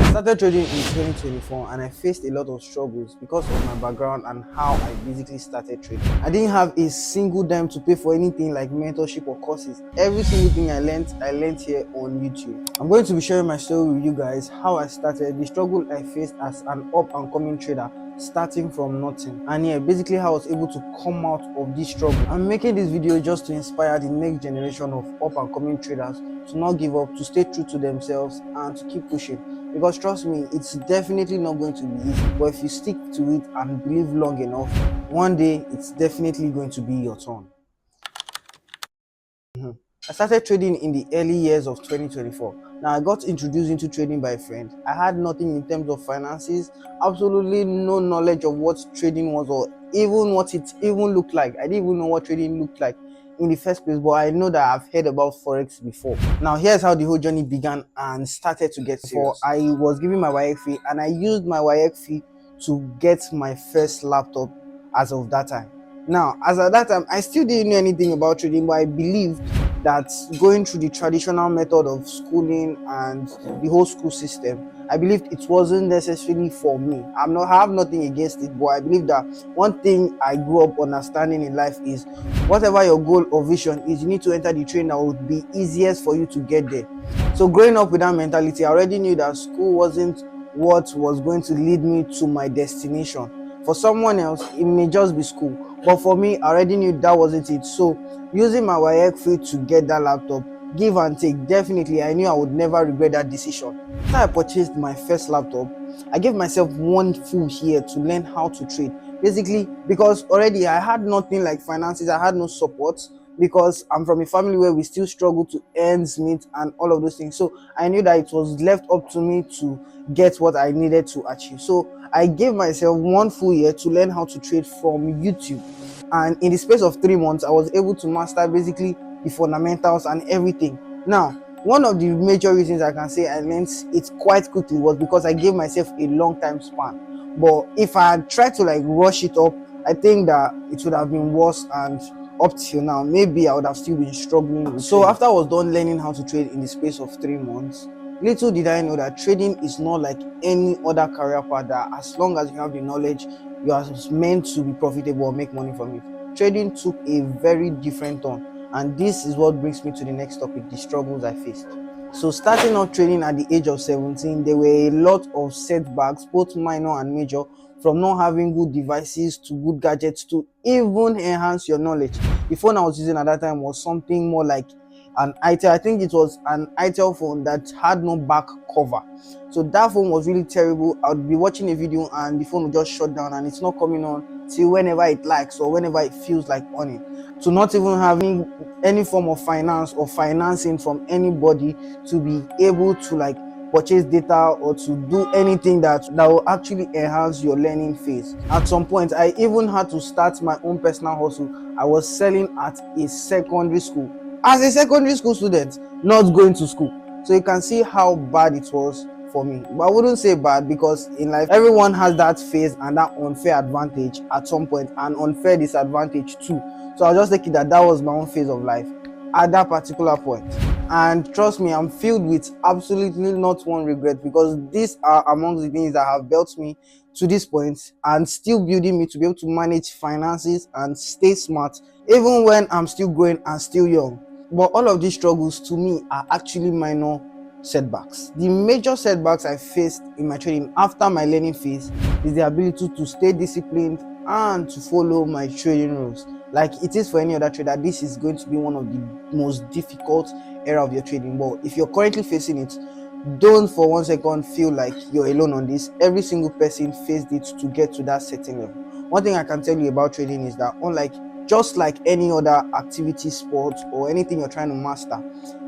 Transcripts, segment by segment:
Started trading in 2024 and I faced a lot of struggles because of my background and how I basically started trading. I didn't have a single dime to pay for anything like mentorship or courses. Every single thing I learned here on YouTube. I'm going to be sharing my story with you guys, how I started, the struggle I faced as an up and coming trader starting from nothing, and yeah, basically how I was able to come out of this struggle. I'm making this video just to inspire the next generation of up and coming traders to not give up, to stay true to themselves and to keep pushing, because trust me, it's definitely not going to be easy, but if you stick to it and believe long enough, one day it's definitely going to be your turn. I started trading in the early years of 2024. Now, I got introduced into trading by a friend. I had nothing in terms of finances, absolutely no knowledge of what trading was or even what it even looked like. I didn't even know what trading looked like in the first place, but I know that I've heard about forex before. Now, here's how the whole journey began and started to get serious. I was given my WAEC fee and I used my WAEC fee to get my first laptop as of that time. Now, as at that time, I still didn't know anything about trading, but I believed that going through the traditional method of schooling and the whole school system, I believed it wasn't necessarily for me. I have nothing against it, but I believe that one thing I grew up understanding in life is whatever your goal or vision is, you need to enter the train that would be easiest for you to get there. So growing up with that mentality, I already knew that school wasn't what was going to lead me to my destination. For someone else, it may just be school, but for me, I already knew that wasn't it. So using my WAEC fee to get that laptop, give and take, definitely I knew I would never regret that decision. After I purchased my first laptop, I gave myself one full year to learn how to trade. Basically, because already I had nothing like finances, I had no support, because I'm from a family where we still struggle to earn meet and all of those things. So I knew that it was left up to me to get what I needed to achieve. So I gave myself one full year to learn how to trade from YouTube. And in the space of 3 months, I was able to master basically the fundamentals and everything. Now, one of the major reasons I can say I learned it quite quickly was because I gave myself a long time span. But if I had tried to like rush it up, I think that it would have been worse, and up till now, maybe I would have still been struggling with so trading. After I was done learning how to trade in the space of 3 months, little did I know that trading is not like any other career path, that as long as you have the knowledge, you are meant to be profitable or make money from it. Trading took a very different turn, and this is what brings me to the next topic: the struggles I faced. So starting out trading at the age of 17, there were a lot of setbacks, both minor and major, from not having good devices to good gadgets to even enhance your knowledge. The phone I was using at that time was something more like an ITEL. I think it was an ITEL phone that had no back cover. So that phone was really terrible. I would be watching a video and the phone would just shut down and it's not coming on till whenever it likes or whenever it feels like on it. To not even having any form of finance or financing from anybody to be able to like purchase data or to do anything that will actually enhance your learning phase. At some point, I even had to start my own personal hustle. I was selling at a secondary school as a secondary school student, not going to school. So you can see how bad it was for me. But I wouldn't say bad, because in life everyone has that phase and that unfair advantage at some point, and unfair disadvantage too. So I'll just take it that that was my own phase of life at that particular point. And trust me, I'm filled with absolutely not one regret, because these are among the things that have built me to this point and still building me to be able to manage finances and stay smart even when I'm still growing and still young. But all of these struggles to me are actually minor setbacks. The major setbacks I faced in my trading after my learning phase is the ability to stay disciplined and to follow my trading rules. Like it is for any other trader, this is going to be one of the most difficult era of your trading. But if you're currently facing it, don't for 1 second feel like you're alone on this. Every single person faced it to get to that certain level. One thing I can tell you about trading is that unlike just like any other activity, sport, or anything you're trying to master,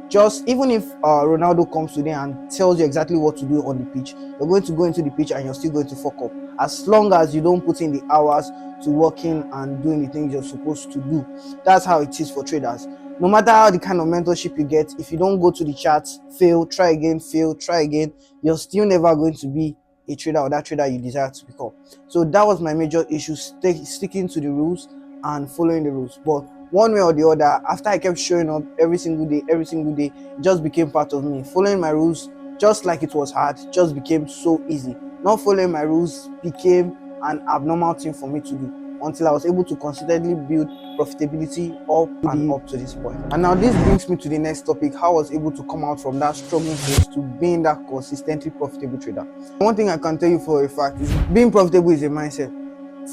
just even if Ronaldo comes today and tells you exactly what to do on the pitch, you're going to go into the pitch and you're still going to fuck up, as long as you don't put in the hours to working and doing the things you're supposed to do. That's how it is for traders. No matter how the kind of mentorship you get, if you don't go to the charts, fail, try again, fail, try again, you're still never going to be a trader or that trader you desire to become. So that was my major issue: sticking to the rules and following the rules. But one way or the other, after I kept showing up every single day, it just became part of me. Following my rules just like it was hard, just became so easy. Not following my rules became an abnormal thing for me to do until I was able to consistently build profitability up and up to this point. And now this brings me to the next topic: how I was able to come out from that struggling phase to being that consistently profitable trader. One thing I can tell you for a fact is being profitable is a mindset.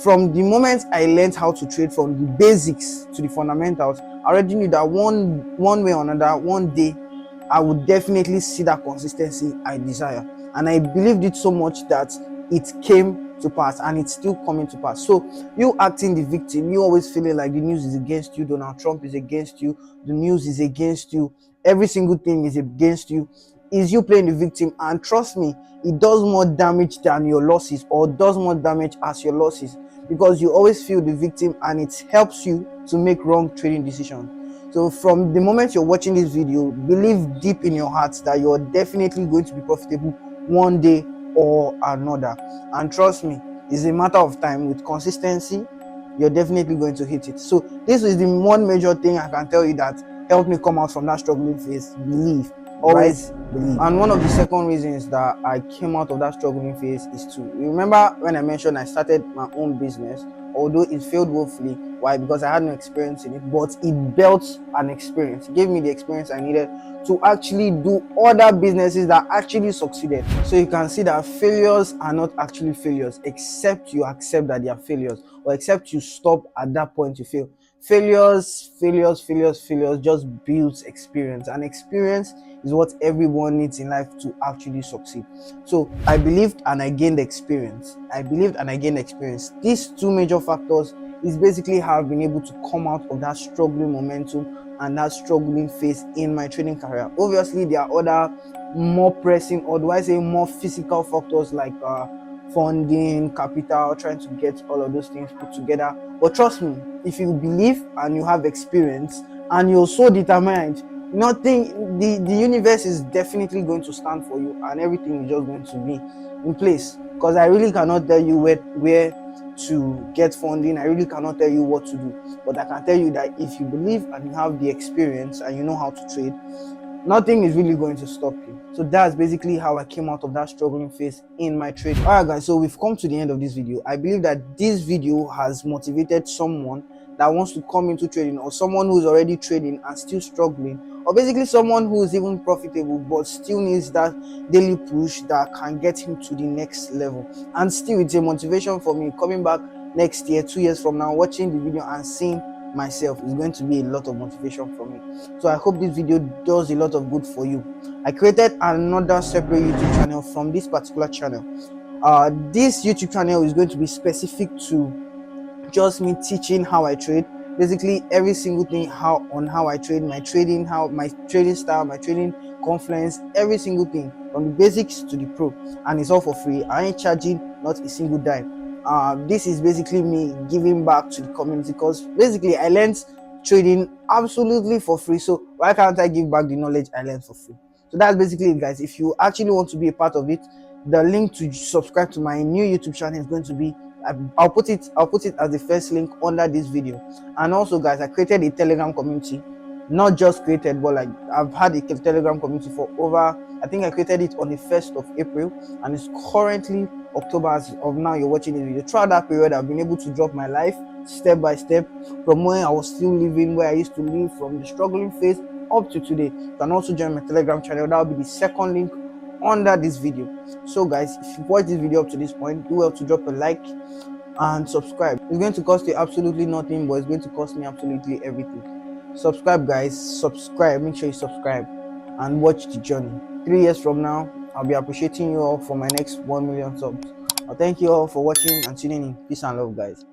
From the moment I learned how to trade, from the basics to the fundamentals, I already knew that one way or another, one day I would definitely see that consistency I desire. And I believed it so much that it came to pass, and it's still coming to pass. So you acting the victim, you always feeling like the news is against you, Donald Trump is against you, the news is against you, every single thing is against you, is you playing the victim. And trust me, it does more damage than your losses, or does more damage as your losses, because you always feel the victim and it helps you to make wrong trading decisions. So from the moment you're watching this video, believe deep in your heart that you're definitely going to be profitable one day or another. And trust me, it's a matter of time. With consistency, you're definitely going to hit it. So this is the one major thing I can tell you that helped me come out from that struggling phase: believe. Always believe. And one of the second reasons that I came out of that struggling phase is to remember when I mentioned I started my own business, although it failed woefully. Why? Because I had no experience in it, but it built an experience. It gave me the experience I needed to actually do other businesses that actually succeeded. So you can see that failures are not actually failures, except you accept that they are failures, or except you stop at that point you fail. Failures just builds experience, and experience is what everyone needs in life to actually succeed. So I believed and I gained experience. These two major factors is basically how I've been able to come out of that struggling momentum and that struggling phase in my trading career. Obviously, there are other more pressing, or do I say more physical factors, like funding, capital, trying to get all of those things put together. But trust me, if you believe and you have experience and you're so determined, nothing, the universe is definitely going to stand for you, and everything is just going to be in place. Because I really cannot tell you where to get funding. I really cannot tell you what to do, but I can tell you that if you believe and you have the experience and you know how to trade, nothing is really going to stop you. So that's basically how I came out of that struggling phase in my trading. Alright guys, so we've come to the end of this video. I believe that this video has motivated someone that wants to come into trading, or someone who's already trading and still struggling, or basically someone who is even profitable but still needs that daily push that can get him to the next level. And still, it's a motivation for me coming back next year, 2 years from now, watching the video and seeing myself is going to be a lot of motivation for me. So I hope this video does a lot of good for you. I created another separate YouTube channel from this particular channel. This YouTube channel is going to be specific to just me teaching how I trade, basically every single thing how I trade, my trading, how my trading style, my trading confluence, every single thing from the basics to the pro. And it's all for free. I ain't charging not a single dime. This is basically me giving back to the community, because basically I learned trading absolutely for free. So why can't I give back the knowledge I learned for free? So that's basically it, guys. If you actually want to be a part of it, the link to subscribe to my new YouTube channel is going to be, I'll put it as the first link under this video. And also guys, I created a Telegram community. Not just created, but like I've had a Telegram community for over, I think I created it on the 1st of April, and it's currently October as of now you're watching this video. Throughout that period, I've been able to drop my life step by step, from when I was still living where I used to live, from the struggling phase up to today. You can also join my Telegram channel. That will be the second link under this video. So guys, if you watched this video up to this point, do well to drop a like and subscribe. It's going to cost you absolutely nothing, but it's going to cost me absolutely everything. Subscribe guys, subscribe, make sure you subscribe and watch the journey. 3 years from now, I'll be appreciating you all for my next 1 million subs. Thank you all for watching and tuning in. Peace and love guys.